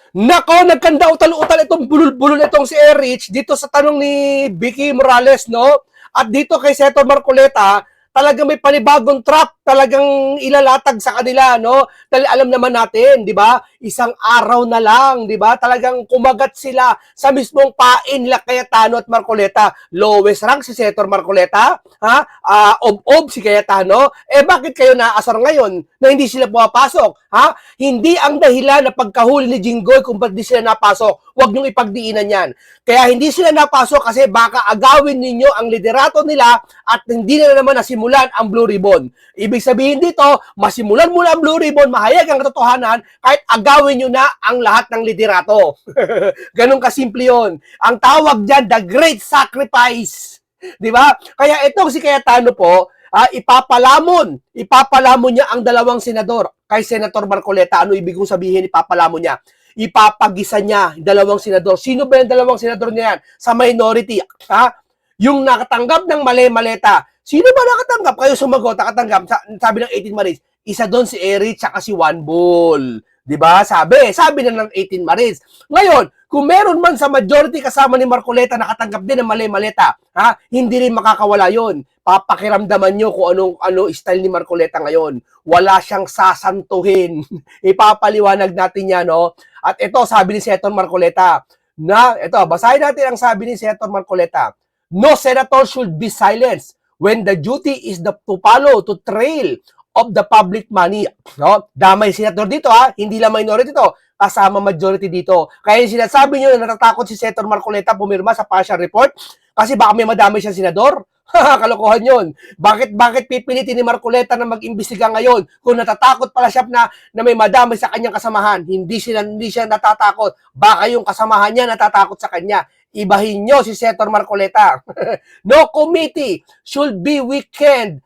Nako, nagkanda utal-utal itong bulol-bulol itong si Erich dito sa tanong ni Vicky Morales, no? At dito kay Senator Marcoleta, talagang may panibagong trap talagang ilalatag sa kanila, no? Dahil alam naman natin, di ba? Isang araw na lang, di ba? Talagang kumagat sila sa mismong pain nila Cayetano at Marcoleta. Lowest rank si Senator Marcoleta, ha? Ob-ob si Cayetano. Eh bakit kayo naasar ngayon na hindi sila pumapasok, ha? Hindi ang dahilan na pagkahuli ni Jinggoy kung ba't di sila napasok. Huwag niyong ipagdiinan yan. Kaya hindi sila napasok kasi baka agawin ninyo ang liderato nila at hindi na naman nasimulan ang Blue Ribbon. Ibig sabihin dito, masimulan mo na ang Blue Ribbon, mahayag ang katotohanan, kahit agawin nyo na ang lahat ng liderato. Ganun kasimple yun. Ang tawag dyan, the great sacrifice. Di ba? Kaya itong si Cayetano po, ipapalamon niya ang dalawang senador kay Senator Marcoleta. Ano ibig kong sabihin ipapalamon niya? Ipapagisa niya dalawang senador. Sino ba yung dalawang senador niya yan? Sa minority, ha? Yung nakatanggap ng mali-maleta. Sino ba nakatanggap? Kayo sumagot, nakatanggap. Sabi ng 18 Marines, isa doon si Erich at si Juan Bull. 'Di ba? Sabi na ng 18 Marines. Ngayon, kung meron man sa majority kasama ni Marcoleta nakatanggap din ng mali-maleta, ha? Hindi rin makakawala 'yon. Papakiramdaman nyo kung ano style ni Marcoleta ngayon. Wala siyang sasantuhin. Ipapaliwanag natin yan, no? At ito, sabi ni Senator Marcoleta, basahin natin ang sabi ni Senator Marcoleta. No senator should be silenced when the duty is to follow, to trail of the public money. No? Damay senator dito, ha? Hindi lang minority to, kasama majority dito. Kaya sinasabi nyo na natatakot si Senator Marcoleta pumirma sa partial report kasi baka may madamay siyang senador. Kalokohan yun. Bakit pipilitin ni Marcoleta na mag-imbestiga ngayon kung natatakot pala siya na may madamay sa kanyang kasamahan? Hindi siya natatakot. Baka yung kasamahan niya natatakot sa kanya. Ibahin nyo si Senator Marcoleta. No committee should be weak and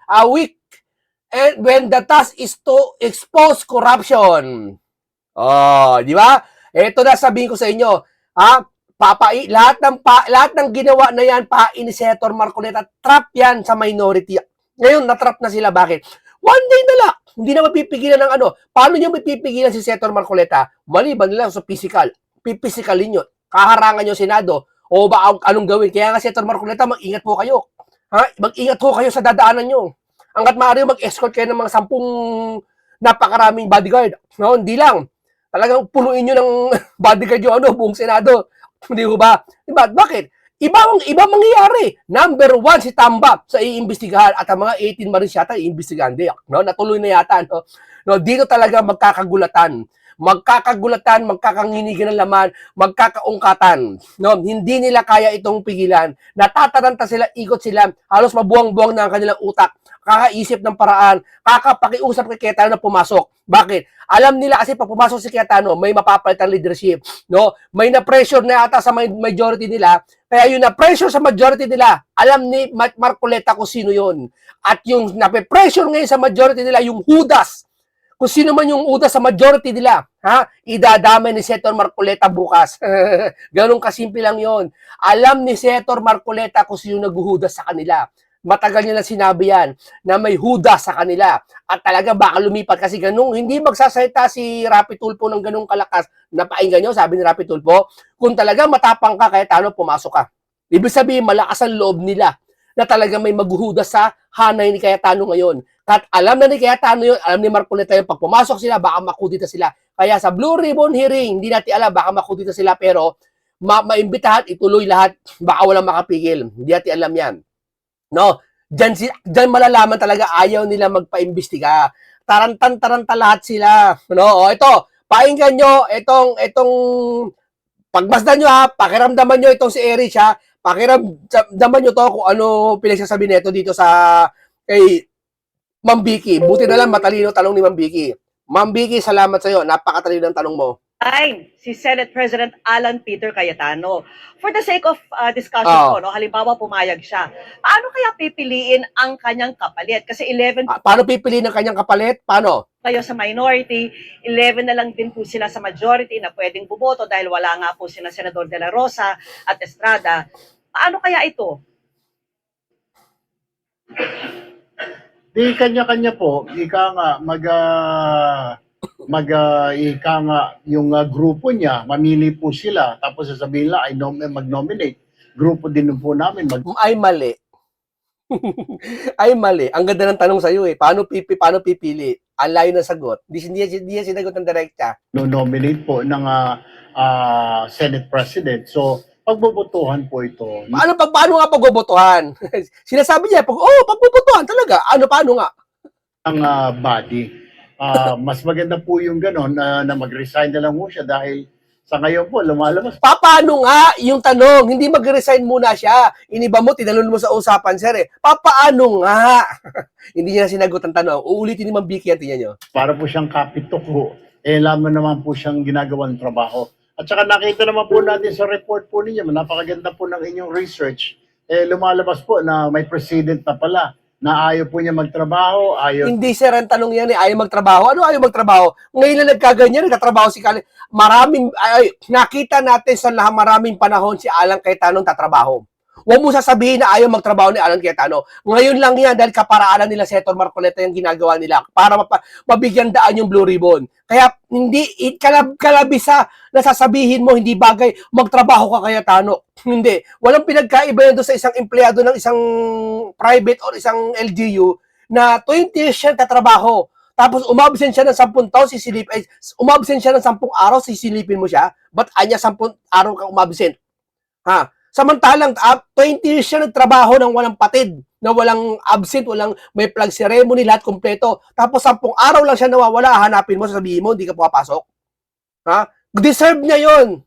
when the task is to expose corruption. Oh, di ba? Ito na sabihin ko sa inyo, ha? Lahat ng ginawa na yan, pain ni Senator Marcoleta, trap yan sa minority. Ngayon, natrap na sila. Bakit? One day na lang. Hindi na mapipigilan ng ano. Paano nyo mapipigilan si Senator Marcoleta? Maliban lang sa physical. Pipisikalin nyo. Kaharangan nyo Senado. O ba anong gawin? Kaya nga Senator Marcoleta, mag-ingat po kayo. Ha? Mag-ingat po kayo sa dadaanan nyo. Hanggat maaari mag-escort kayo ng mga 10 napakaraming bodyguard. No, hindi lang. Talagang punuin nyo ng bodyguard yung buong Senado. Hindi ko ba? Diba? Bakit? Iba mangyayari. Number 1, si Tamba sa iimbestigahan at ang mga 18 Marines yata iimbestigahan. No? Natuloy na yata. No? Dito talaga magkakagulatan, magkakanginigan ng laman, magkakaungkatan. No? Hindi nila kaya itong pigilan. Natataranta sila, ikot sila, halos mabuwang-buwang na ang kanilang utak. Kakaisip ng paraan, kakapakiusap kay Cayetano na pumasok. Bakit? Alam nila kasi pag pumasok si Cayetano, may mapapalitan leadership. No? May na-pressure na ata sa majority nila. Kaya yung na-pressure sa majority nila, alam ni Marcoleta kung sino yon. At yung na-pressure ngayon sa majority nila, yung Judas. Kung sino man yung Judas sa majority nila, ha? Idadamay ni Senator Marcoleta bukas. Ganun kasimple lang yon. Alam ni Senator Marcoleta kung sino naghuhudas sa kanila. Matagal niya na sinabi yan na may Judas sa kanila at talaga baka lumipat kasi ganun. Hindi magsasalita si Rapi Tulfo ng ganung kalakas. Napainggan nyo, sabi ni Rapi Tulfo, kung talaga matapang ka, Cayetano, pumasok ka. Ibig sabihin, malakas ang loob nila na talaga may maghuhudas sa hanay ni Cayetano ngayon. At alam na ni Cayetano yun, alam ni Marcoleta yun, pag pumasok sila, baka makudita sila. Kaya sa Blue Ribbon hearing, hindi natin alam, baka makudita sila, pero maimbitahan, ituloy lahat, baka walang makapigil. Hindi natin alam yan. No, diyan malalaman talaga ayaw nila magpaimbestiga. Tarantan-taranta lahat sila. No, ito, pakinggan nyo itong pagbasdan nyo, ha, pakiramdaman nyo itong si Erich, ha. Pakiramdaman nyo to kung ano pinagsasabi nito dito sa kay Ma'am Vicky. Buti na lang matalino tanong ni Ma'am Vicky. Ma'am Vicky, salamat sa iyo. Napakatalino ng tanong mo. Si Senate President Alan Peter Cayetano. For the sake of discussion po, no, halimbawa pumayag siya, paano kaya pipiliin ang kanyang kapalit? Kasi 11 paano pipiliin ang kanyang kapalit? Paano? Kayo sa minority, 11 na lang din po sila sa majority na pwedeng bumoto dahil wala nga po sina Senador De La Rosa at Estrada. Paano kaya ito? Di kanya-kanya po, ika nga, ika nga, yung grupo niya, mamili po sila, tapos sasabihin nila, mag-nominate. Grupo din po namin Ay mali. Ay mali. Ang ganda ng tanong sa'yo eh. Paano pipili? Ang layo ng sagot. Hindi yan sinagot ng direkta. nominate po ng Senate President. So, pagbobotohan po ito Paano nga pagbobotohan? Sinasabi niya, pagbobotohan talaga. Paano nga? ng body. Mas maganda po yung gano'n na mag-resign na lang po siya dahil sa ngayon po, lumalabas Paano nga yung tanong? Hindi mag-resign muna siya. Iniba mo, tinanong mo sa usapan, sir eh. Paano nga? Hindi niya sinagot ang tanong. Uulitin ni Ma'am Vicky yan, tingnan nyo. para po siyang kapitoko. Laman naman po siyang ginagawang trabaho. At saka nakita naman po natin sa report po ninyo, napakaganda po ng inyong research. Lumalabas po na may president na pala na ayaw po niya magtrabaho, Hindi sir, ang tanong yan eh, ayaw magtrabaho. Ano ayaw magtrabaho? Ngayon na nagkaganyan, nagtatrabaho si Kali. Nakita natin sa maraming panahon si Alan Cayetano tatrabaho. Huwag mo sasabihin na ayaw magtrabaho ni Alan Cayetano. Ngayon lang yan dahil kaparaanan nila Senator Marcoleta yung ginagawa nila para mabigyan daan yung Blue Ribbon. Kaya hindi kalabisa na sasabihin mo hindi bagay magtrabaho ka Cayetano. Hindi. Walang pinagkaiba yan doon sa isang empleyado ng isang private or isang LGU na 20 years siya tatrabaho. Tapos umabsent siya ng 10 taon, umabsent siya ng 10 araw, sisilipin mo siya. Ba't anya 10 araw kang umabsent? Ha? Samantalang 20 years siya nagtrabaho ng walang patid, na walang absent, walang may flag ceremony, lahat kompleto. Tapos 10 araw lang siya nawawala, hanapin mo, sasabihin mo, hindi ka papasok. Ha? Deserve niya yon.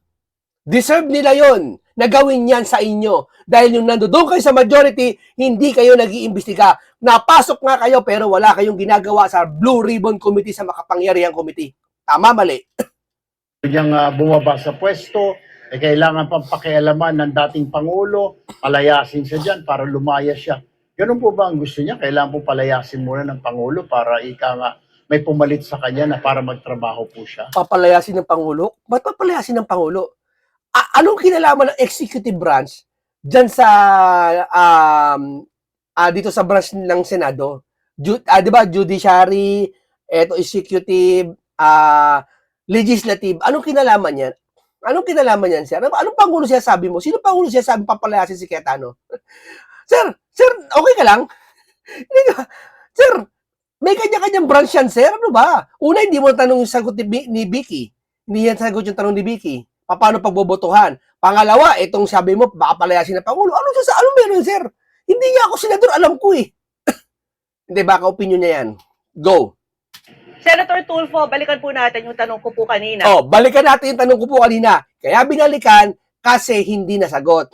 Deserve nila yon na gawin yan sa inyo. Dahil yung nandoon kayo sa majority, hindi kayo nag-iimbestiga. Napasok nga kayo pero wala kayong ginagawa sa Blue Ribbon Committee, sa makapangyarihang committee. Tama, mali? niyang bumaba sa pwesto, kailangan pang pakialaman ng dating Pangulo, palayasin siya dyan para lumaya siya. Ganun po ba ang gusto niya? Kailangan po palayasin muna ng Pangulo para may pumalit sa kanya na para magtrabaho po siya. Papalayasin ng Pangulo? Ba't papalayasin ng Pangulo? Anong kinalaman ng executive branch dyan sa dito sa branch ng Senado? Di ba, judiciary, executive, legislative, anong kinalaman yan? Anong kinalaman yan, sir? Anong Pangulo siya sabi mo? Sino Pangulo siya sabi papalayasin si Cayetano? Sir, okay ka lang? Sir, may kanya-kanyang branch yan, sir. Ano ba? Una, hindi mo tanong yung sagot ni Vicky. Hindi yan sagot yung tanong ni Vicky. Paano pagbobotohan? Pangalawa, itong sabi mo, baka palayasin ng Pangulo. Ano meron, sir? Hindi niya ako senador, alam ko eh. Hindi, baka opinion niya yan. Go. Senator Tulfo, balikan po natin yung tanong ko po kanina. Balikan natin yung tanong ko po kanina. Kaya binalikan kasi hindi nasagot.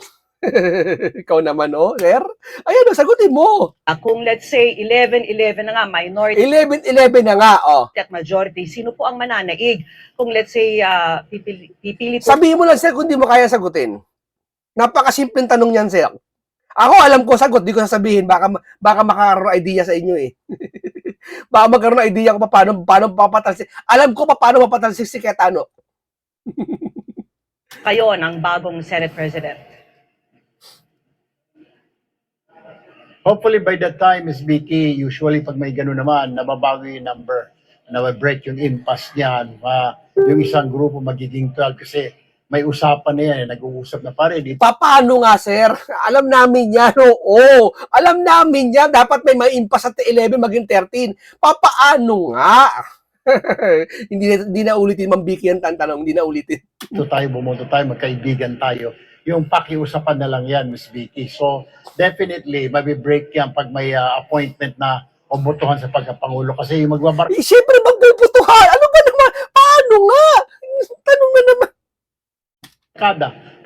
Ikaw naman, sir? Ayan, sagutin mo. Kung let's say 11-11 na nga, minority 11-11 na nga, at majority, sino po ang mananaig? Kung let's say pipili po. Sabihin mo lang, sir, kung di mo kaya sagutin. Napakasimpleng tanong yan, sir. Ako, alam ko sagot, di ko sasabihin. Baka makakaroon idea sa inyo eh. Baka magkaroon idea ko paano papatalsik. Alam ko paano mapatalsik si Cayetano. Kayo ng bagong Senate President. Hopefully by that time, Ms. Vicky, usually pag may gano'n naman, nababago yung number, break yung impasse niyan, yung isang grupo magiging 12 kasi may usapan na yan, nag-uusap na pa rin. Paano nga, sir? Alam namin yan, oo. Alam namin yan. Dapat may impasse at 11 maging 13. Paano nga? hindi na ulitin, Ma'am Vicky, ang tanong. Hindi na ulitin. Bumoto tayo, magkaibigan tayo. Yung pakiusapan na lang yan, Ms. Vicky. So, definitely, mabi-break yan pag may appointment na botohan sa pagkapangulo. Kasi yung siyempre, magbubutuhan. Ano ba naman? Paano nga? Tanong na naman.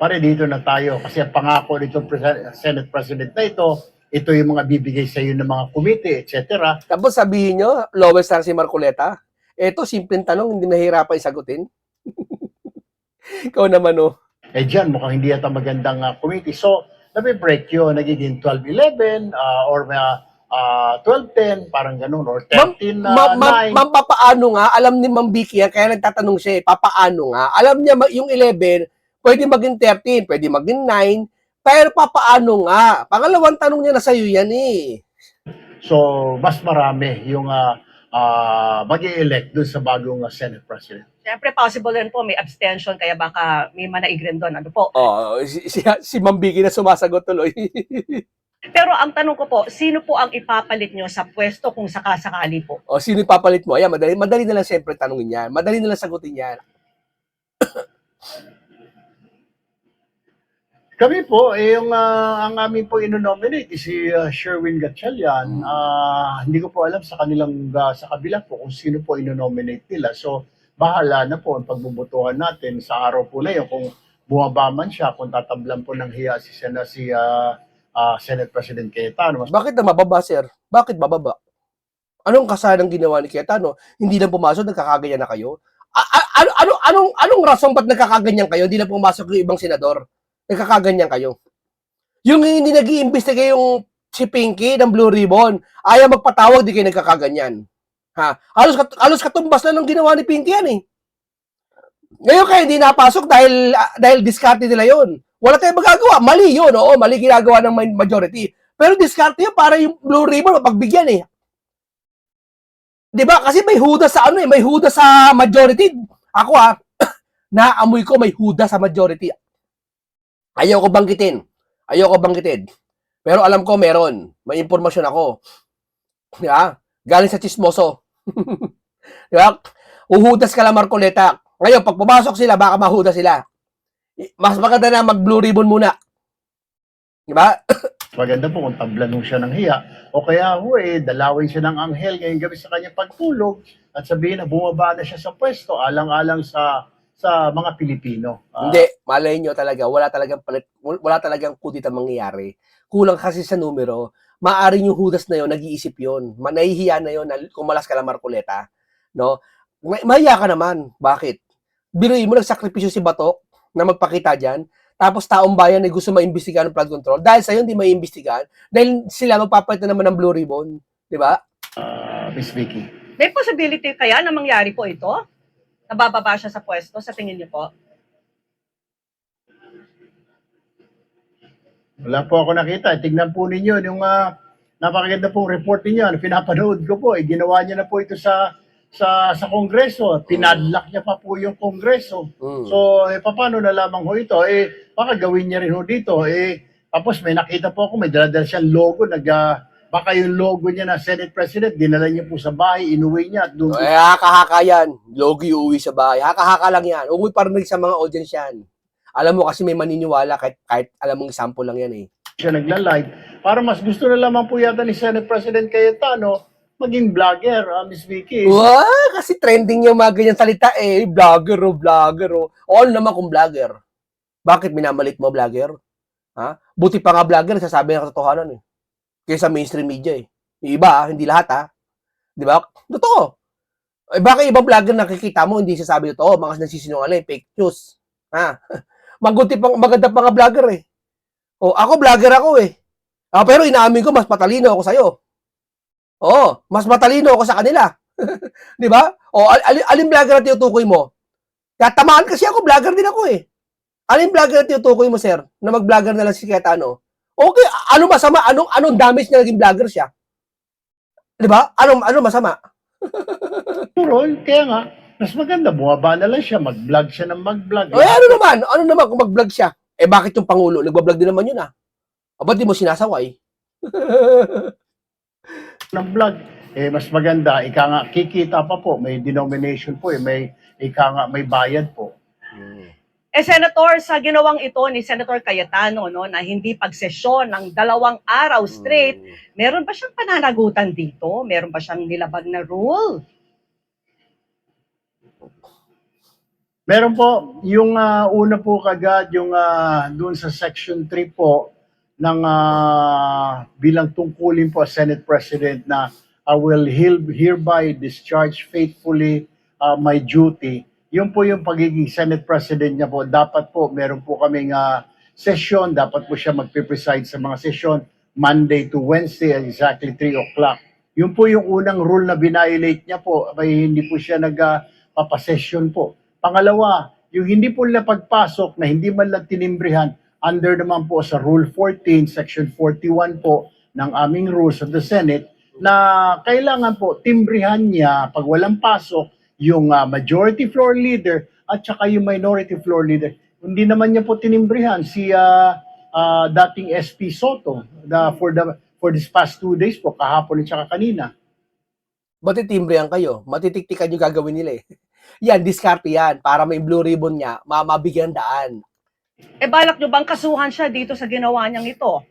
Pare dito na tayo. Kasi ang pangako nitong Senate President na ito yung mga bibigay sa iyo ng mga committee, etc. Tapos sabihin nyo, lowest lang si Marcoleta. Ito, simpleng tanong, hindi mahirapan isagutin. Ikaw naman, dyan, mukhang hindi yata magandang committee. So, nabi-break yun, nagiging 12-11 or 12-10, parang ganun, or 13-9. Ma'am, papaano nga? Alam ni Ma'am Vicky yan, kaya nagtatanong siya papaano nga? Alam niya yung 11, pwede maging 13, pwede maging 9, pero papaano nga? Pangalawang tanong niya na sa'yo yan eh. So, mas marami yung mag-i-elect dun sa bagong Senate President. Siyempre, possible rin po may abstention, kaya baka may manaig rin doon. Ano po? Si Ma'am Vicky na sumasagot tuloy. Pero ang tanong ko po, sino po ang ipapalit nyo sa pwesto kung sakasakali po? O, sino ipapalit mo? Ayan, madali na lang siyempre tanungin yan. Madali na lang sagutin yan. Kami po, ang amin po inonominate is si Sherwin Gatchalian. Hindi ko po alam sa kanilang, sa kabila po kung sino po inonominate nila. So, bahala na po ang pagbubutuhan natin sa araw po na yun. Kung bumaba man siya, kung tatablan po ng hiya si Senate President Cayetano. Bakit na mababa, sir? Bakit bababa? Anong kasalang ginawa ni Cayetano? Hindi lang pumasok, nagkakaganyan na kayo? Anong rason ba't nagkakaganyan kayo? Hindi lang pumasok yung ibang senador? Nagkakaganyan kayo. Yung hindi nag-iimbestiga yung si Pinky ng Blue Ribbon, ayaw magpatawag, di kayo nagkakaganyan. Ha? Halos katumbas na ng ginawa ni Pinky yan eh. Ngayon kayo hindi napasok dahil diskarte nila yon. Wala tayong magagawa. Mali yun, oo. Mali ginagawa ng majority. Pero diskarte yun para yung Blue Ribbon mapagbigyan eh. Diba? Kasi may huda sa may huda sa majority. Ako naamoy ko may huda sa majority. Ayoko banggitin. Pero alam ko meron. May impormasyon ako. Diba? Galing sa chismoso. Diba? Uhudas ka lang, Marcoleta. Ngayon, pag pumasok sila, baka mahuda sila. Mas maganda na mag-Blue Ribbon muna. Diba? Maganda po kung tablan mo siya ng hiya. O kaya dalawin siya ng anghel ngayong gabi sa kanyang pagtulog at sabihin na bumaba na siya sa pwesto alang-alang sa mga Pilipino. Hindi, malay nyo talaga, wala talagang kudit ang mangyayari. Kulang kasi sa numero, maaaring yung hudas na yon nag-iisip yon. Nahihiya na yon kung malas ka lang, Marcoleta. No? Mahiya ka naman. Bakit? Biruin mo, nagsakripisyo si Bato na magpakita dyan, tapos taong bayan ay gusto maimbestigahan ng flood control. Dahil sa'yo hindi maimbestigahan, dahil sila magpapalit na naman ng Blue Ribbon. Di ba? Miss Vicky. May possibility kaya na mangyari po ito? Nabababa siya sa pwesto, sa tingin niyo po? Wala po ako nakita. Tignan po ninyo yung napakaganda pong report ninyo. Pinapanood ko po. Ginawa niya na po ito sa Kongreso. Pinadlock niya pa po yung Kongreso. So, paano na lamang ho ito? Baka gawin niya rin ho dito. Tapos may nakita po ako, may daladala siyang logo. Baka yung logo niya na Senate President, dinala niya po sa bahay, inuwi niya. At doon haka-haka yan. Logo yung uwi sa bahay. Haka-haka lang yan. Uwi pa rin sa mga audience yan. Alam mo kasi may maniniwala kahit alam mong sample lang yan eh. Siya nagla-live. Para mas gusto na lamang po yata ni Senate President Cayetano maging vlogger, Miss Vicky. Wow, kasi trending yung mga ganyan salita eh. Vlogger o. O ano naman kung vlogger? Bakit minamalit mo vlogger? Ha? Buti pa nga vlogger, sasabi ng katotohanan eh. Kaysa mainstream media eh. Yung iba hindi lahat Di ba? Totoo. Baka ibang vlogger nakikita mo, hindi sasabi totoo. Mga nagsisinungaling, fake news. Ha? Maganda pa nga vlogger eh. O, ako vlogger ako eh. Pero inaamin ko, mas matalino ako sa'yo. Oo, mas matalino ako sa kanila. Di ba? O, alin vlogger na tinutukoy mo? Kaya tamaan kasi ako, vlogger din ako eh. Alin vlogger na tinutukoy mo, sir? Na mag-vlogger na lang si Cayetano? Okay, ano masama? Anong damage na naging vlogger siya? 'Di ba? Ano masama? Puro, kaya nga, mas maganda, bumaba na lang siya, mag-vlog siya ng mag-vlog. Ano naman kung mag-vlog siya? Bakit yung Pangulo? Nagba-vlog din naman yun ba't di mo sinasaway? Ng vlog, mas maganda, kikita pa po, may denomination po, may bayad po. Senator, sa ginawang ito ni Senator Cayetano, no, na hindi pagsesyon ng 2 araw straight, meron ba siyang pananagutan dito? Meron ba siyang nilabag na rule? Meron po, yung una po kagad, yung doon sa Section 3 po, ng bilang tungkulin po Senate President na I will hereby discharge faithfully my duty. Yun po yung pagiging Senate President niya po. Dapat po, meron po kaming session. Dapat po siya magpipreside sa mga session Monday to Wednesday at exactly 3 o'clock. Yun po yung unang rule na binayolate niya po. Ay hindi po siya nagpapasession po. Pangalawa, yung hindi po nila pagpasok na hindi man lang tinimbrihan under naman po sa Rule 14, Section 41 po ng aming rules of the Senate, na kailangan po timbrihan niya pag walang pasok yung majority floor leader at saka yung minority floor leader. Hindi naman niya po tinimbrihan si dating SP Soto for this past 2 days po, kahapon at saka kanina. Matitimbrehan kayo. Matitiktikan yung gagawin nila eh. Yan, diskarte yan. Para may blue ribbon niya, mabigyan daan. Balak nyo bang kasuhan siya dito sa ginawa niyang ito?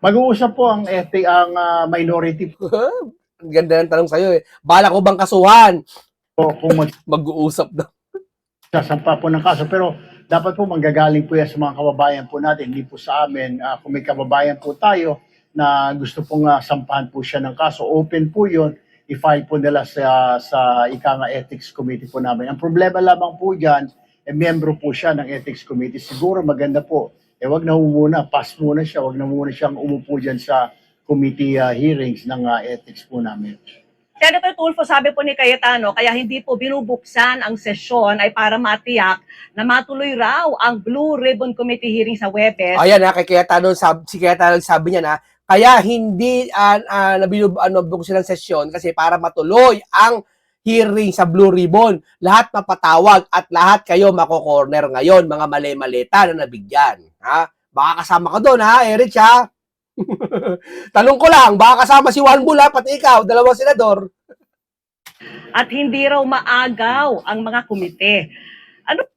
Mag-uusap po ang minority Ang ganda ng tanong sa'yo eh. Balak ko bang kasuhan? po kung Mag-uusap na. magsasampa po ng kaso. Pero dapat po manggagaling po yan sa mga kababayan po natin, hindi po sa amin. Kung may kababayan po tayo na gusto pong sampahan po siya ng kaso, open po yun, i-file po nila sa ethics committee po namin. Ang problema lamang po dyan, miyembro po siya ng ethics committee. Siguro maganda po, wag na muna, pass muna siya, wag na muna siyang umupo dyan sa committee hearings ng ethics po namin. Senator Tulfo, sabi po ni Cayetano, kaya hindi po binubuksan ang sesyon ay para matiyak na matuloy raw ang Blue Ribbon Committee hearing sa Huwebes. Ayan na, si Cayetano sabi niya na, kaya hindi nabuksan ng sesyon kasi para matuloy ang hearing sa Blue Ribbon. Lahat mapatawag at lahat kayo mako-corner ngayon, mga mali-maleta na nabigyan. Ha? Baka kasama ka doon, ha, Erich, ha? Tanong ko lang, baka kasama si Juan Bula, pati ikaw, dalawang senador. At hindi raw maagaw ang mga komite.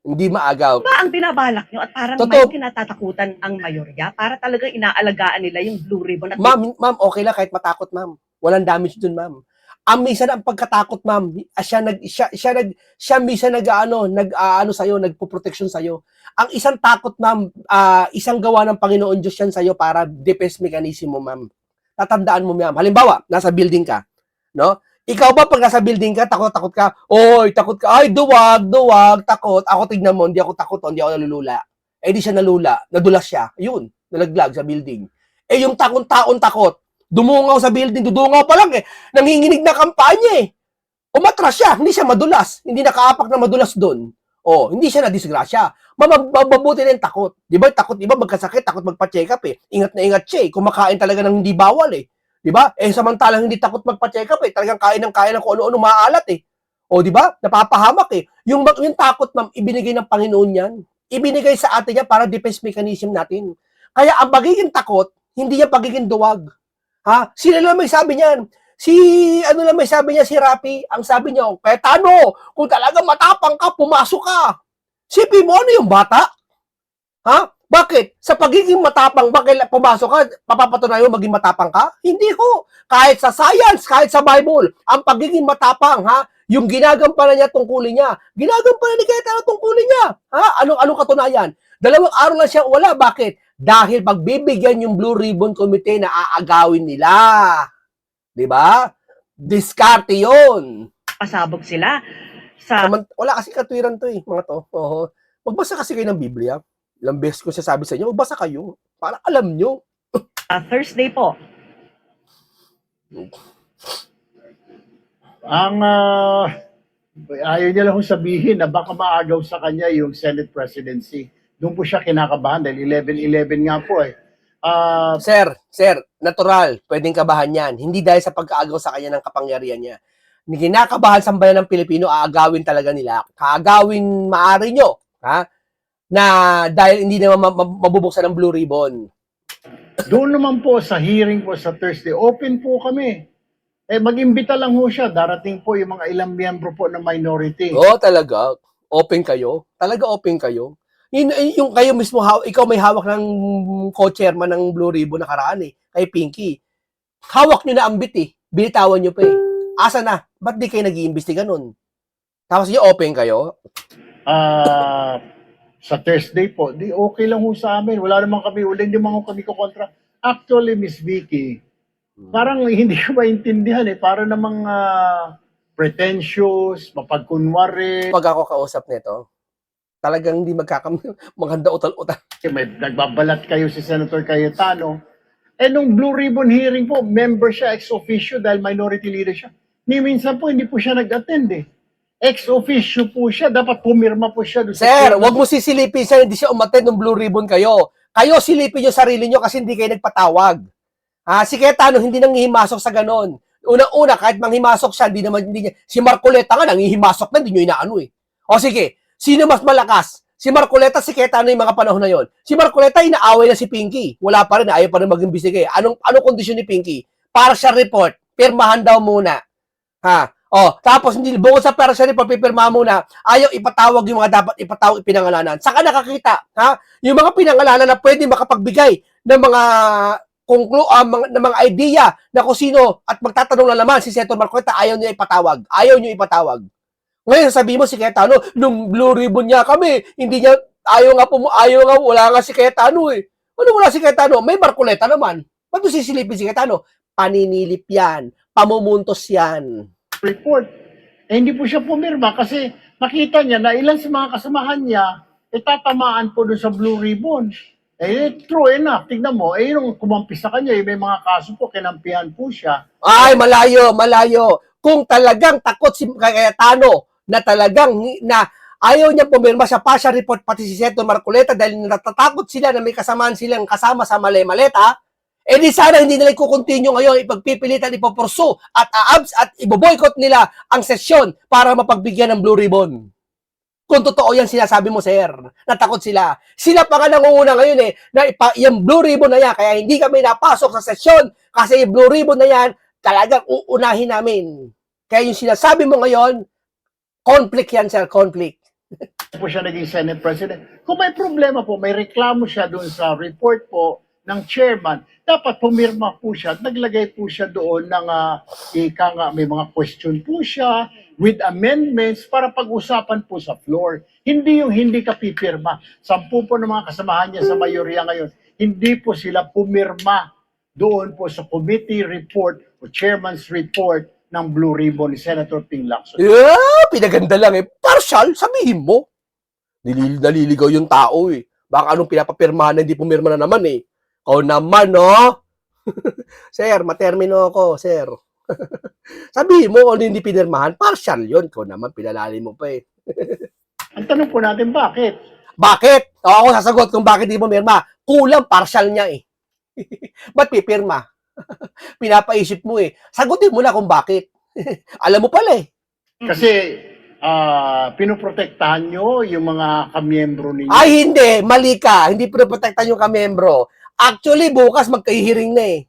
Hindi maagaw. Ba ang binabalak nyo at parang Totoo. may kinatatakutan ang mayorya para talaga inaalagaan nila yung Blue Ribbon? At Ma'am, okay lang kahit matakot, ma'am. Walang damage dun, ma'am. Ang minsan ang pagkatakot, ma'am, siya minsan nagpo-protection sa'yo. Ang isang takot, ma'am, isang gawa ng Panginoon Diyos yan sa'yo para defense mechanism mo, ma'am. Tatandaan mo, ma'am. Halimbawa, nasa building ka, no? Ikaw ba pag nasa building ka, takot ka? Oy, takot ka. Ay, duwag, takot. Ako tignan mo, hindi ako takot, hindi ako nalulula. Eh di siya nalula, nadulas siya. Ayun, nalaglag sa building. Eh yung taon takot, dumungaw sa building, dudungaw pa lang eh. Nanginginig na kampanya eh. Umatras siya, hindi siya madulas. Hindi nakaapak na madulas doon. Oh, hindi siya na-disgrasya. Mabuti na yung takot. Di ba? Takot, di ba? Magkasakit, takot magpa-check up eh. Ingat na ingat siya eh. Kumakain talaga ng hindi bawal eh. Di ba? Eh, samantalang hindi takot magpa-check up eh. Talagang kain ng kung ano-ano maalat eh. O, di ba? Napapahamak eh. Yung takot, ma'am, ibinigay ng Panginoon yan. Ibinigay sa atin yan para defense mechanism natin. Kaya ang pagiging takot, hindi yan pagiging duwag. Ha? Sila lang may sabi niyan. Si Rapi, ang sabi niya, Cayetano, kung talaga matapang ka, pumasok ka. Sipin mo, ano yung bata? Ha? Bakit? Sa pagiging matapang, bakit pumasok ka, papapatunayan mo maging matapang ka? Hindi ko. Kahit sa science, kahit sa Bible, ang pagiging matapang, ha? Yung ginagampanan niya, tungkulin niya. Ginagampanan ni Cayetano, tungkulin niya. Ha? Anong katunayan? 2 araw lang siya wala. Bakit? Dahil pagbibigyan yung Blue Ribbon Committee na aagawin nila. Diba? Diskarte yun. pasabog sila sa Wala kasi katwiran to eh, mga to. Oo. Magbasa kasi kayo ng Biblia. Ilang beses ko sabi sa inyo, magbasa kayo. Para alam nyo. Thursday po. Ang ayaw niya lang sabihin na baka maagaw sa kanya yung Senate presidency. Doon po siya kinakabahan dahil 11-11 nga po eh. Sir, natural, pwedeng kabahan yan. Hindi dahil sa pagkaagaw sa kanya ng kapangyarihan niya. Ginakabahan sa bayan ng Pilipino, aagawin talaga nila. Kaagawin maaari nyo, ha? Na dahil hindi naman mabubuksan ng Blue Ribbon. Doon naman po sa hearing po sa Thursday, open po kami. Mag-imbita lang ho siya. Darating po yung mga ilang miyembro po ng minority. Oo, talaga. Open kayo. Talaga open kayo. Yung kayo mismo, ikaw may hawak ng co-chairman ng Blue Ribbon nakaraan eh, kay Pinky. Hawak nyo na ang bit eh. Binitawan nyo pa eh. Asa na? Ba't di kayo nag-iimbestiga nun? Tapos yung open kayo? Sa Thursday po, di okay lang ho sa amin. Wala naman kami, ulit yung mga kami kontra. Actually, Miss Vicky, parang hindi ko maintindihan eh. Para namang pretentious, mapagkunwari. Pag ako kausap nito, talagang hindi maganda utal-utal. May nagbabalat kayo si Senator Cayetano. Nung Blue Ribbon hearing po, member siya ex officio dahil minority leader siya. Ni minsan po, hindi po siya nag-attend eh. Ex officio po siya, dapat pumirma po siya. Sir, wag mo sisilipin siya, hindi siya umattend ng Blue Ribbon kayo. Kayo silipin yung sarili nyo kasi hindi kayo nagpatawag. Si Cayetano hindi nanghihimasok sa ganon. Una-una, kahit manghimasok siya, hindi niya. Si Marcoleta nga, nanghihimasok na, hindi nyo inaano eh. O sige, sino mas malakas? Si Marcoleta, si Cayetano yung mga panahon na yon. Si Marcoleta, inaaway na si Pinky. Wala pa rin, ayaw pa rin mag-imbestiga eh. Anong kondisyon ni Pinky? Partial report, pirmahan daw muna. Tapos hindi bukod sa partial report, pipirmahan muna, ayaw ipatawag yung mga dapat ipatawag pinangalanan. Saka nakakita, yung mga pinangalanan na pwede makapagbigay ng mga ng mga idea na kung sino at magtatanong na naman si Senator Marcoleta, ayaw niya ipatawag. Ngayon sabihin mo si Cayetano, nung Blue Ribbon niya kami, hindi niya, wala nga si Cayetano eh. Ano wala si Cayetano? May Marcoleta naman. Ba't mo sisilipin si Cayetano? Paninilip yan. Pamumuntos yan. Report. Hindi po siya pumirma kasi nakita niya na ilan sa mga kasamahan niya tatamaan po doon sa Blue Ribbon. True enough. Tignan mo, yung kumampi sa kanya, may mga kaso po, kinampihan po siya. Ay, malayo. Kung talagang takot si Cayetano na talagang na ayaw niya pumirma sa partial report pati si Senator Marcoleta dahil natatakot sila na may kasamaan silang kasama sa maleta, di sana hindi nila i-continue ngayon, ipagpipilitan, ipopursu at iboboycott nila ang sesyon para mapagbigyan ng Blue Ribbon. Kung totoo yan sinasabi mo, sir, natakot sila. Sila pa nga nangunguna ngayon na yung Blue Ribbon na yan, kaya hindi kami napasok sa sesyon kasi yung Blue Ribbon na yan, talagang uunahin namin. Kaya yung sinasabi mo ngayon, conflict yan, sir, conflict. Po siya naging Senate President. Kung may problema po, may reklamo siya doon sa report po ng chairman, dapat pumirma po siya at naglagay po siya doon ng may mga question po siya with amendments para pag-usapan po sa floor. Hindi yung hindi ka pipirma. 10 po ng mga kasamahan niya sa mayorya ngayon, hindi po sila pumirma doon po sa committee report o chairman's report ng Blue Ribbon ni Senator Ping Lacson. Pinaganda lang eh. Partial, sabihin mo. Naliligaw yung tao eh. Baka anong pinapapirmahan na hindi pumirma na naman eh. O naman, no? Sir, matermino ako, sir. Sabihin mo, kung hindi pinirmahan, partial yun. Ikaw naman, pinalalim mo pa eh. Ang tanong po natin, bakit? Bakit? O ako sasagot kung bakit hindi pumirma. Kulang, partial niya eh. Ba't pipirma? Pinapaisip mo eh. Sagutin mo na kung bakit. Alam mo pala eh. Kasi pinoprotektahan nyo yung mga kamiyembro ninyo. Ay, hindi. Mali ka. Hindi pinoprotektahan yung kamembro. Actually, bukas magka-hearing na eh.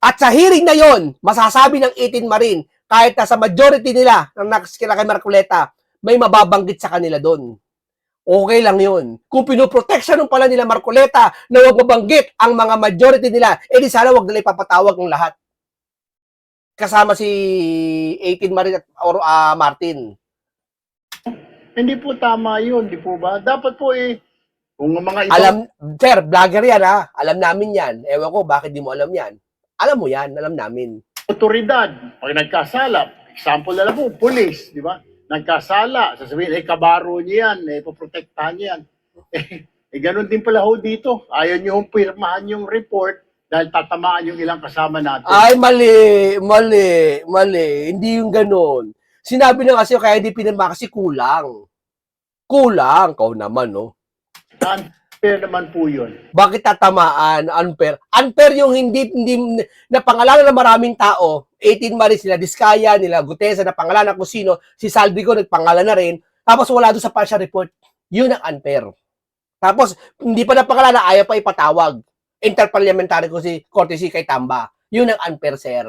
At sa hearing na yon, masasabi ng 18 Marine, kahit na sa majority nila, ng nakikita kay Marcoleta, may mababanggit sa kanila doon. Okay lang yun. Kung pinoproteksyon pala nila Marcoleta na huwag mabanggit ang mga majority nila, di sana huwag nila ipapatawag ng lahat. Kasama si 18 Marine at Martin. Hindi po tama yun, di po ba? Dapat po kung mga ibang... Alam, sir, vlogger yan ha. Alam namin yan. Ewan ko, bakit di mo alam yan? Alam mo yan, alam namin. Otoridad, pag nagkasala, example na lang po, police, di ba? Nagkasala, sasabihin, kabaro niya yan, poprotektahan niya yan. Ganun din pala ho dito. Ayaw niyo pirmahan yung report dahil tatamaan yung ilang kasama natin. Ay, mali. Hindi yung ganun. Sinabi na kasi kaya hindi pinirma kasi kulang. Kulang. Kau naman, no? Unfair naman po yun. Bakit tatamaan? Unfair. Unfair yung hindi na pangalanan ng maraming tao. 18 Marine sila, Diskaya, nila Gutesa, na pangalanan kung sino. Si Saldico nagpangalan na rin. Tapos wala doon sa partial report. Yun ang unfair. Tapos, hindi pa na pangalanan, ayaw pa ipatawag. Interparliamentary ko si courtesy kay Tamba. Yun ang unfair, sir.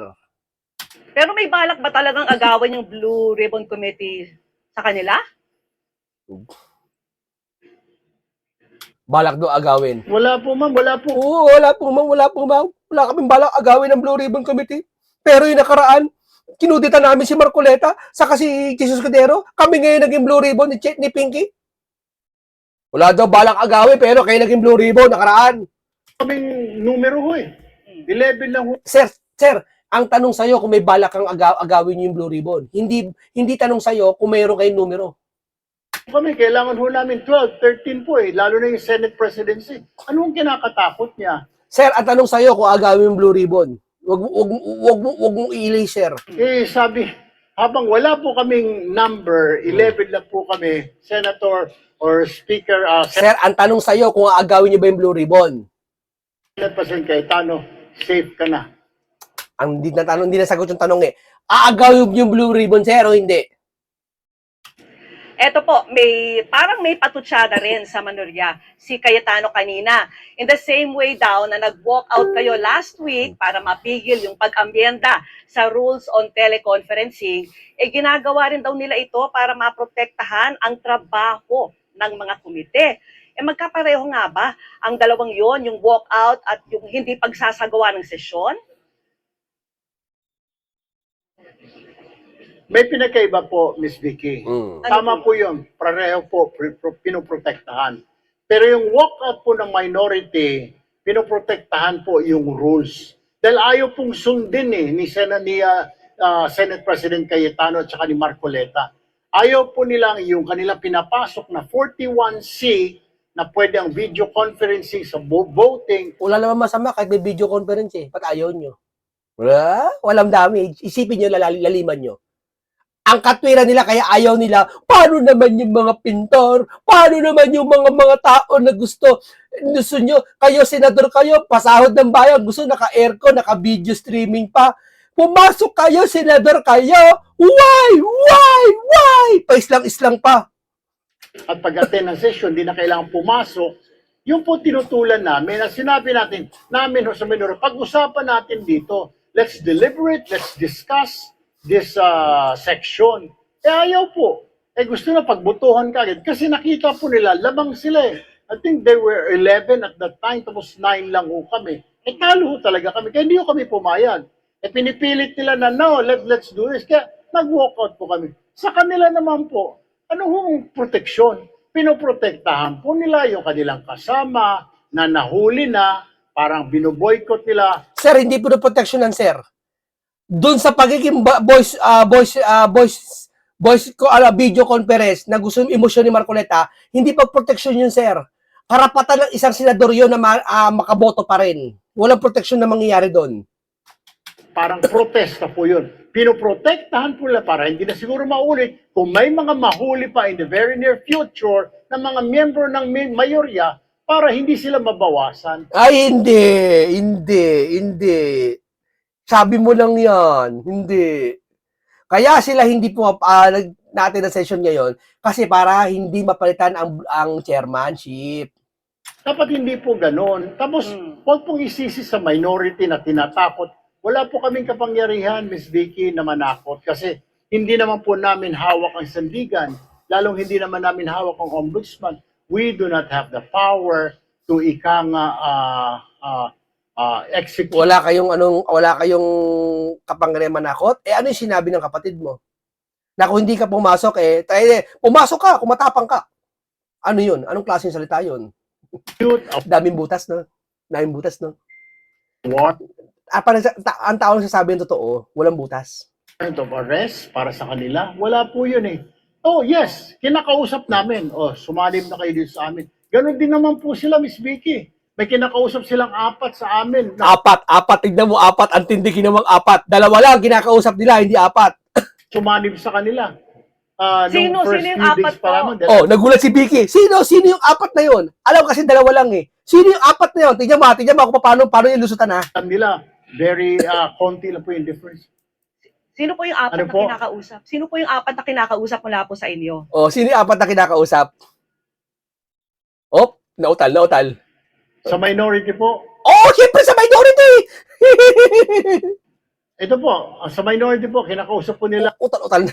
Pero may balak ba talagang agawin yung Blue Ribbon Committee sa kanila? Balak do agawin. Wala po, ma'am. Wala po. Oo, wala po, ma'am. Wala kaming balak agawin ng Blue Ribbon Committee. Pero yung nakaraan, kinudita namin si Marcoleta, saka si Jesus Cordero. Kami ngayon naging Blue Ribbon ni Pinky. Wala daw balak agawin, pero kayo naging Blue Ribbon nakaraan. Kaming numero ho 11 lang ho. Sir, ang tanong sa'yo kung may balak kang agawin yung Blue Ribbon. Hindi tanong sa'yo kung mayroon kayong numero. Kami, kailangan ho namin 12, 13 po lalo na yung Senate presidency. Anong kinakatakot niya? Sir, ang tanong sa'yo kung agawin yung Blue Ribbon. Wag mong i-ilay, sir. Sabi, habang wala po kaming number, 11 lang po kami, Senator or Speaker, Sir, ang tanong sa'yo, kung aagawin niyo ba yung Blue Ribbon? Senate President Cayetano, safe ka na. Ang hindi na tanong, hindi nasagot yung tanong eh. Aagawin niyo yung Blue Ribbon, sir, o hindi? Eto po, parang may patutsada rin sa Manurya si Cayetano kanina. In the same way daw na nag-walk out kayo last week para mapigil yung pag-ambyenda sa rules on teleconferencing, ginagawa rin daw nila ito para maprotektahan ang trabaho ng mga komite. Magkapareho nga ba ang dalawang yon, yung walk out at yung hindi pagsasagawa ng sesyon? May pinakaiba po, Miss Vicky. Tama po yun. Pareho po, pinoprotektahan. Pero yung walkout po ng minority, pinoprotektahan po yung rules. Dahil ayaw pong sundin ni Senate President Cayetano at saka ni Marcoleta. Ayaw po nilang yung kanilang pinapasok na 41C na pwede ang video conferencing sa voting. Wala naman masama kahit may video conference eh. Ba't ayaw nyo? Wala? Walang damage. Isipin nyo, laliman nyo. Ang katwiran nila, kaya ayaw nila, paano naman yung mga pintor? Paano naman yung mga tao na gusto nyo, kayo, senador kayo, pasahod ng bayan, gusto naka-aircon, naka-video streaming pa. Pumasok kayo, senador kayo. Why? Pa-islang-islang pa. At pag-attend ng session, di na kailangan pumasok. Yung po tinutulan namin, na sinabi natin, sa minor, pag-usapan natin dito, let's deliberate, let's discuss this section. Ayaw po. Gusto na pagbutuhan kagad. Kasi nakita po nila, labang sila eh. I think they were 11 at that time, tapos 9 lang ho kami. Talo ho talaga kami. Kaya hindi ho kami pumayag. Pinipilit nila na, no, let's do this. Kaya nag-walk out po kami. Sa kanila naman po, ano hong proteksyon? Pinoprotektahan po nila yung kanilang kasama na nahuli na, parang binoboykot nila. Sir, hindi po na protection yan, sir. Doon sa pagiging video conference na gusto yung emosyon ni Marcoleta, hindi pa protection yun, sir. Karapatan ng isang senador yun na makaboto pa rin. Walang protection na mangyayari doon. Parang protesta po yun. Pinoprotektahan po nila para hindi na siguro maulit kung may mga mahuli pa in the very near future na mga miyembro ng mayorya para hindi sila mabawasan. Ay, hindi. Sabi mo lang yan. Hindi. Kaya sila hindi po natin na session ngayon kasi para hindi mapalitan ang chairmanship. Dapat hindi po ganon. Tapos, huwag pong isisi sa minority na tinatakot. Wala po kaming kapangyarihan, Miss Vicky, na manakot kasi hindi naman po namin hawak ang sandigan. Lalong hindi naman namin hawak ang ombudsman. We do not have the power to execute. Wala kayong kapangyarihan manakot? Ano yung sinabi ng kapatid mo? Na kung hindi ka pumasok pumasok ka, kung matapang ka. Ano yun? Anong klaseng salita yun? Daming butas, no? What? Ang tao lang sasabi ng totoo, walang butas. Warrant of arrest para sa kanila? Wala po yun eh. Oh, yes. Kinakausap namin. Oh, sumalim na kayo dito sa amin. Ganon din naman po sila, Miss Vicky. May kinakausap silang 4 sa amin. Apat. Tignan mo, 4. Ang tindi kinamang 4. 2 lang kinakausap nila, hindi 4. Sumanib sa kanila. Sino yung 4 po? Nagulat si Vicky. Sino yung 4 na yun? Alam kasi 2 lang eh. Sino yung 4 na yun? Tignan mo ako paano yung lusutan ha. Nila, very konti lang po yung difference. Sino po yung 4 na kinakausap? Sino po yung 4 na kinakausap mula po sa inyo? Sino yung 4 na kinakausap? Nautal. Sa minority po. Siyempre sa minority! Ito po, sa minority po, kinakausap po nila, Utal.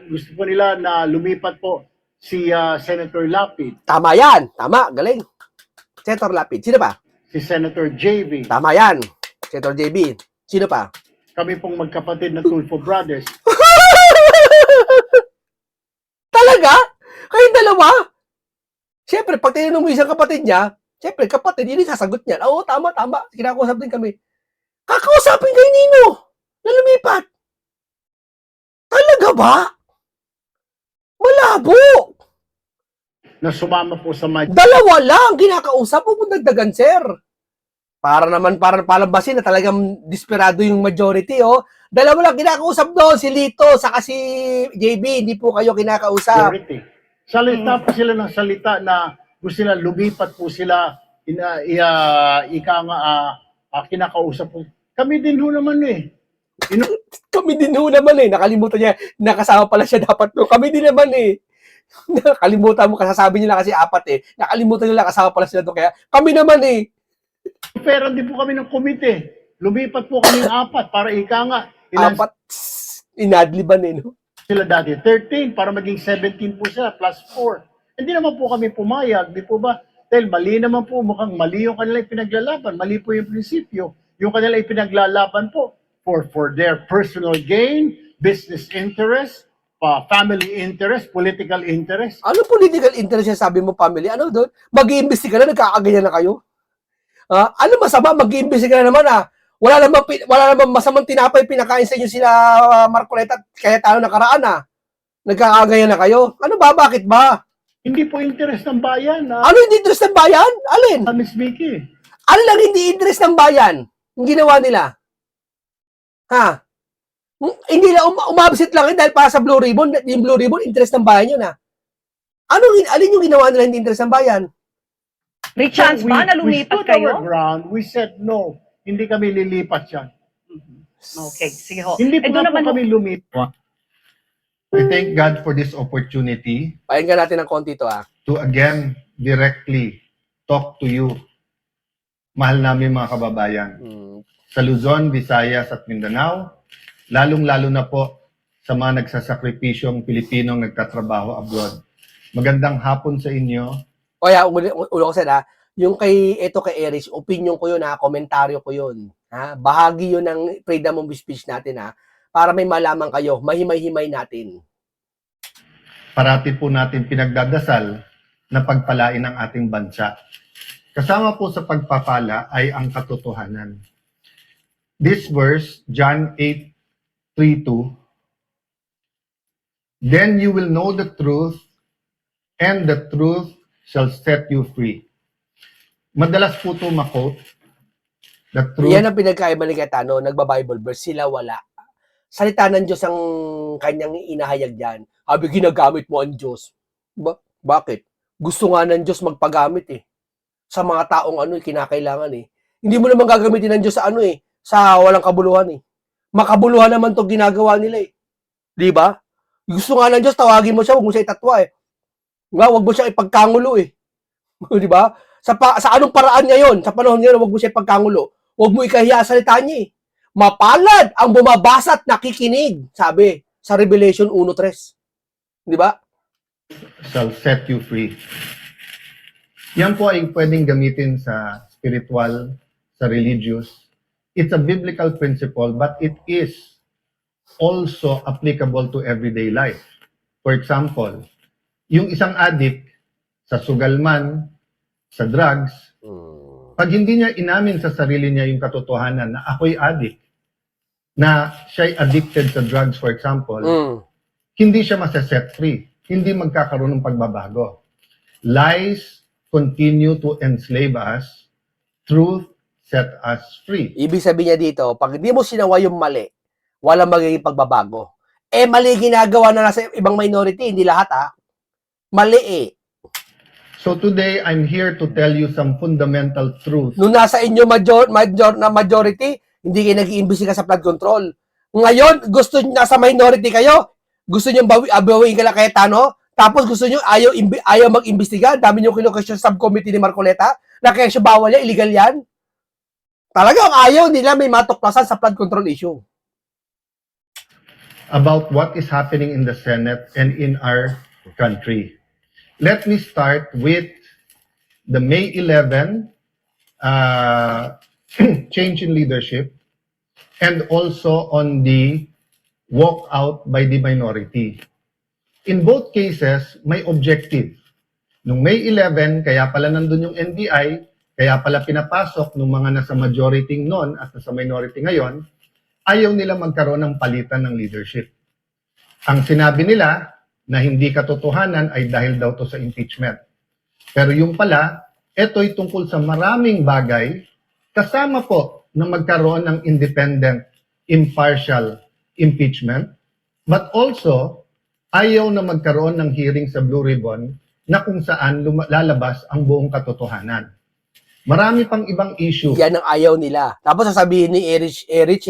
gusto po nila na lumipat po si Senator Lapid. Tama yan. Tama. Galing. Senator Lapid. Sino pa? Si Senator JV. Tama yan. Senator JB. Sino pa? Kami pong magkapatid na Tulfo Brothers. Talaga? Kayong 2? Siyempre, pag tinanong mo isang kapatid niya, siyempre, kapatid, yun yung sasagot niya. Oo, tama. Kinakausap din kami. Kakausapin kay Nino na lumipat. Talaga ba? Malabo. Na sumama po sa 2 lang kinakausap. Huwag mo dagdagan, sir. Para palabasin na talagang desperado yung majority, oh. Dalawa lang kinakausap doon, si Lito, saka si JB, hindi po kayo kinakausap. Majority. Salita po sila ng salita na gusto nila lumipat po sila kinakausap po. Kami din ho naman eh. Kami din ho naman eh. Nakalimutan niya, nakasama pala siya dapat. No? Kami din naman eh. Nakalimutan mo, kasasabi nila kasi apat eh. Nakalimutan nila kasama pala sila doon. Kaya kami naman eh. Pero din po kami ng komite. Lumipat po kami ng apat para nga. Ilan Apat. Inadliban eh. No? sila dati? 13 para maging 17 po sila plus 4. Hindi naman po kami pumayag. Di po ba? Dahil mali naman po. Mukhang mali yung kanila ipinaglalaban. Mali po yung prinsipyo. Yung kanila ipinaglalaban po for their personal gain, business interest, family interest, political interest. Ano political interest yung sabi mo, family? Ano doon? Mag-iimbestiga na, nagkakaganyan na kayo? Ano masama? Mag-iimbestiga na naman Wala namang masamang tinapay pinakain sa inyo sila Marcoleta at Cayetano nakaraan Nagkakaganyan na kayo? Ano ba? Bakit ba? Hindi po interest ng bayan. Ano hindi interest ng bayan? Alin? Miss Vicky. Ano lang hindi interest ng bayan? Yung ginawa nila? Hindi lang umabsit lang dahil para sa Blue Ribbon. Yung Blue Ribbon, interest ng bayan yun Alin yung ginawa nila hindi interest ng bayan? May chance ba na lumipat we stood our kayo? ground. We said no. Hindi kami lilipat yan. Okay, sige ho. Hindi po doon na po kami lumipat. I thank God for this opportunity Pakinggan natin ng konti to to again directly talk to you, mahal namin mga kababayan, sa Luzon, Visayas at Mindanao, lalong-lalo na po sa mga nagsasakripisyong Pilipinong nagtatrabaho abroad. Magandang hapon sa inyo. Ulo ko sa yung kay Erich, opinion ko yun komentaryo ko yun. Bahagi yun ng freedom of speech natin para may malaman kayo, mahimay-himay natin. Parati po natin pinagdadasal na pagpalain ang ating bansa. Kasama po sa pagpapala ay ang katotohanan. This verse, John 8:3-2, then you will know the truth, and the truth shall set you free. Madalas po ito makot. The truth. Yan ang pinagkaiba ni Cayetano, nagba-Bible verse, sila wala. Salita ng Diyos ang kanyang inahayag dyan. Sabi, ginagamit mo ang Diyos. Bakit? Gusto nga ng Diyos magpagamit sa mga taong kinakailangan Hindi mo naman gagamitin ng Diyos sa sa walang kabuluhan Makabuluhan naman 'tong ginagawa nila Di ba? Gusto nga ng Diyos, tawagin mo siya, huwag mo siya itatwa Huwag mo siya ipagkangulo Di ba? Sa anong paraan ngayon, sa panahon ngayon, huwag mo siya ipagkangulo. Huwag mo ikahiya sa salita niya Mapalad ang bumabasa at nakikinig, sabi sa Revelation 1:3. Di ba? Shall set you free. Yan po ay pwedeng gamitin sa spiritual, sa religious. It's a biblical principle, but it is also applicable to everyday life. For example, yung isang addict sa sugal man, sa drugs, pag hindi niya inamin sa sarili niya yung katotohanan na ako'y addict, na siya'y addicted sa drugs, for example, hindi siya masaset free. Hindi magkakaroon ng pagbabago. Lies continue to enslave us. Truth set us free. Ibig sabihin niya dito, pag hindi mo sinawa yung mali, walang magiging pagbabago. Mali ginagawa na nasa ibang minority, hindi lahat Mali So today, I'm here to tell you some fundamental truths. Nung nasa inyo majority, hindi kayo nag-iimbestiga sa flood control. Ngayon, gusto nyo nasa minority kayo, gusto nyo bawiin kala Cayetano, tapos gusto nyo ayaw mag-imbestiga, dami nyo kino-question sa subcommittee ni Marcoleta, na kaya siya bawal yan, illegal yan. Talagang ayaw nila may matuklasan sa flood control issue. About what is happening in the Senate and in our country. Let me start with the May 11 change in leadership and also on the walkout by the minority. In both cases, may objective. Nung May 11, kaya pala nandun yung NBI, kaya pala pinapasok ng mga nasa majority noon at nasa minority ngayon, ayaw nila magkaroon ng palitan ng leadership. Ang sinabi nila na hindi katotohanan ay dahil daw to sa impeachment. Pero yung pala, ito'y tungkol sa maraming bagay kasama po na magkaroon ng independent, impartial impeachment, but also ayaw na magkaroon ng hearing sa Blue Ribbon na kung saan lalabas ang buong katotohanan. Marami pang ibang issue. Yan ang ayaw nila. Tapos sasabihin ni Erich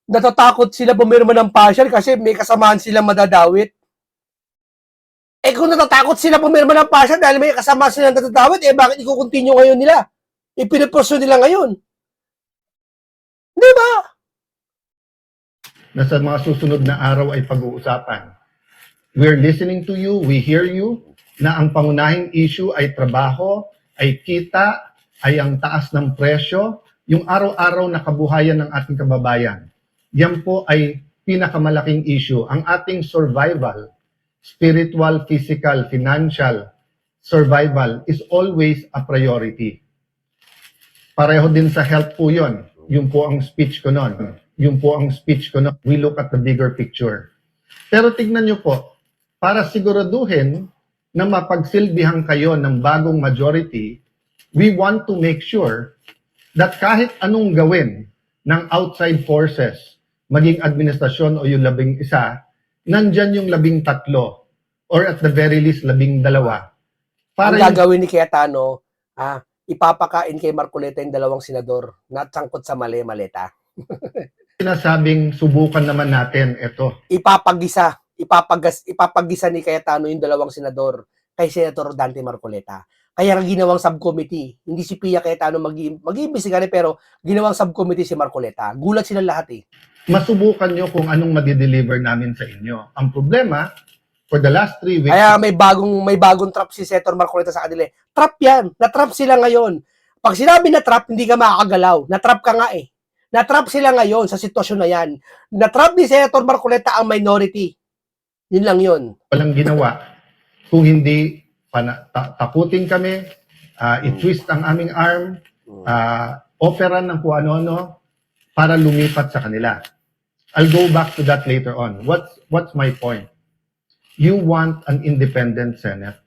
natatakot sila pumirma ng partial kasi may kasamaan silang madadawit. Eh kung natatakot sila pumirma ng partial dahil may kasamaan silang nadadawit, bakit i-continue ngayon nila? Ipinipursue nila ngayon. Di ba? Na sa mga susunod na araw ay pag-uusapan. We're listening to you, we hear you, na ang pangunahing issue ay trabaho, ay kita, ay ang taas ng presyo, yung araw-araw na kabuhayan ng ating kababayan. Yan po ay pinakamalaking issue. Ang ating survival, spiritual, physical, financial survival is always a priority. Pareho din sa health po yun. Yung po ang speech ko nun. We look at the bigger picture. Pero tignan nyo po, para siguraduhin na mapagsilbihan kayo ng bagong majority, we want to make sure that kahit anong gawin ng outside forces, maging administrasyon o yung 11, nandyan yung 13 or at the very least 12. Ang gagawin ni Cayetano, ipapakain kay Marcoleta yung 2 senador na sangkot sa maleta. Sinasabing subukan naman natin ito. Ipapagisa ni Cayetano yung 2 senador kay Senator Dante Marcoleta. Kaya ginawang subcommittee. Hindi si Pia Cayetano mag-iimbestiga pero ginawang subcommittee si Marcoleta. Gulat sila lahat Masubukan nyo kung anong madideliver namin sa inyo. Ang problema, for the last 3 weeks... Kaya may bagong trap si Senator Marcoleta sa kanila. Trap yan. Na-trap sila ngayon. Pag sinabi na trap, hindi ka makakagalaw. Na-trap ka nga Na-trap sila ngayon sa sitwasyon na yan. Na-trap ni Senator Marcoleta ang minority. Yun lang yun. Walang ginawa kung hindi takutin kami, i-twist ang aming arm, operan ng kung ano-ano para lumipat sa kanila. I'll go back to that later on. What's my point? You want an independent Senate.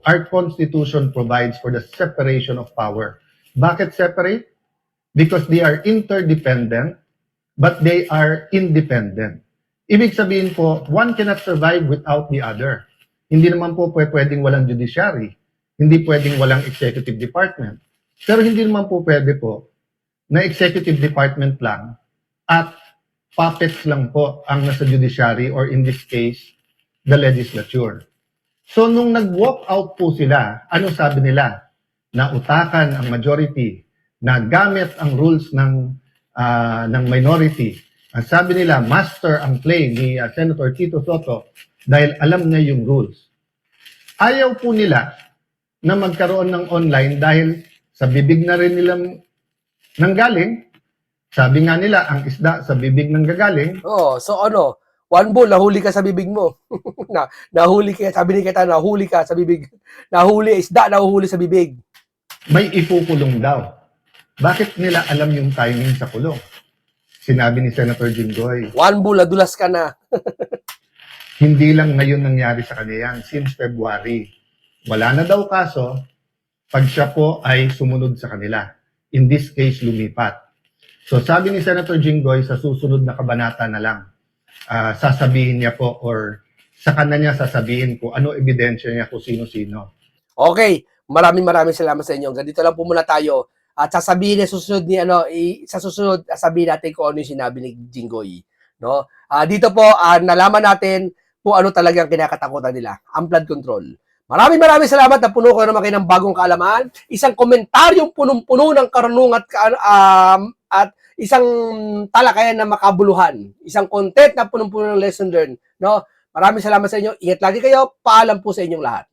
Our Constitution provides for the separation of power. Bakit separate? Because they are interdependent, but they are independent. Ibig sabihin po, one cannot survive without the other. Hindi naman po pwedeng walang judiciary. Hindi pwedeng walang executive department. Pero hindi naman po pwede po na executive department lang at puppets lang po ang nasa judiciary or in this case, the legislature. So nung nag-walk out po sila, ano sabi nila? Na utakan ang majority, na gamit ang rules ng minority. Ang sabi nila, master ang play ni Senator Tito Sotto dahil alam niya yung rules. Ayaw po nila na magkaroon ng online dahil sa bibig na rin nilang nanggaling. Sabi nga nila, ang isda sa bibig nang gagaling. So one bull, nahuli ka sa bibig mo. Nahuli ka, sabi ni Cayetano, nahuli ka sa bibig. Isda, nahuhuli sa bibig. May ipukulong daw. Bakit nila alam yung timing sa kulong? Sinabi ni Senator Jinggoy. One bull, nadulas ka na. Hindi lang ngayon nangyari sa kanya yan. Since February. Wala na daw kaso pag siya po ay sumunod sa kanila. In this case, lumipat. So sabi ni Senator Jinggoy, sa susunod na kabanata na lang, sasabihin niya po or sa kanya niya sasabihin kung ano ebidensya niya kung sino-sino. Okay, maraming salamat sa inyo. Ganito lang po muna tayo. At sasabihin sa susunod sabihin natin kung ano yung sinabi ni Jinggoy, no? Dito po nalaman natin kung ano talagang kinakatakutan nila, ang flood control. Maraming salamat na puno ko naman kayo ng bagong kaalaman. Isang komentaryong punong-puno ng karunungan at isang talakayan na makabuluhan. Isang content na punong-puno ng lesson learned, no? Maraming salamat sa inyo. Ingat lagi kayo. Paalam po sa inyong lahat.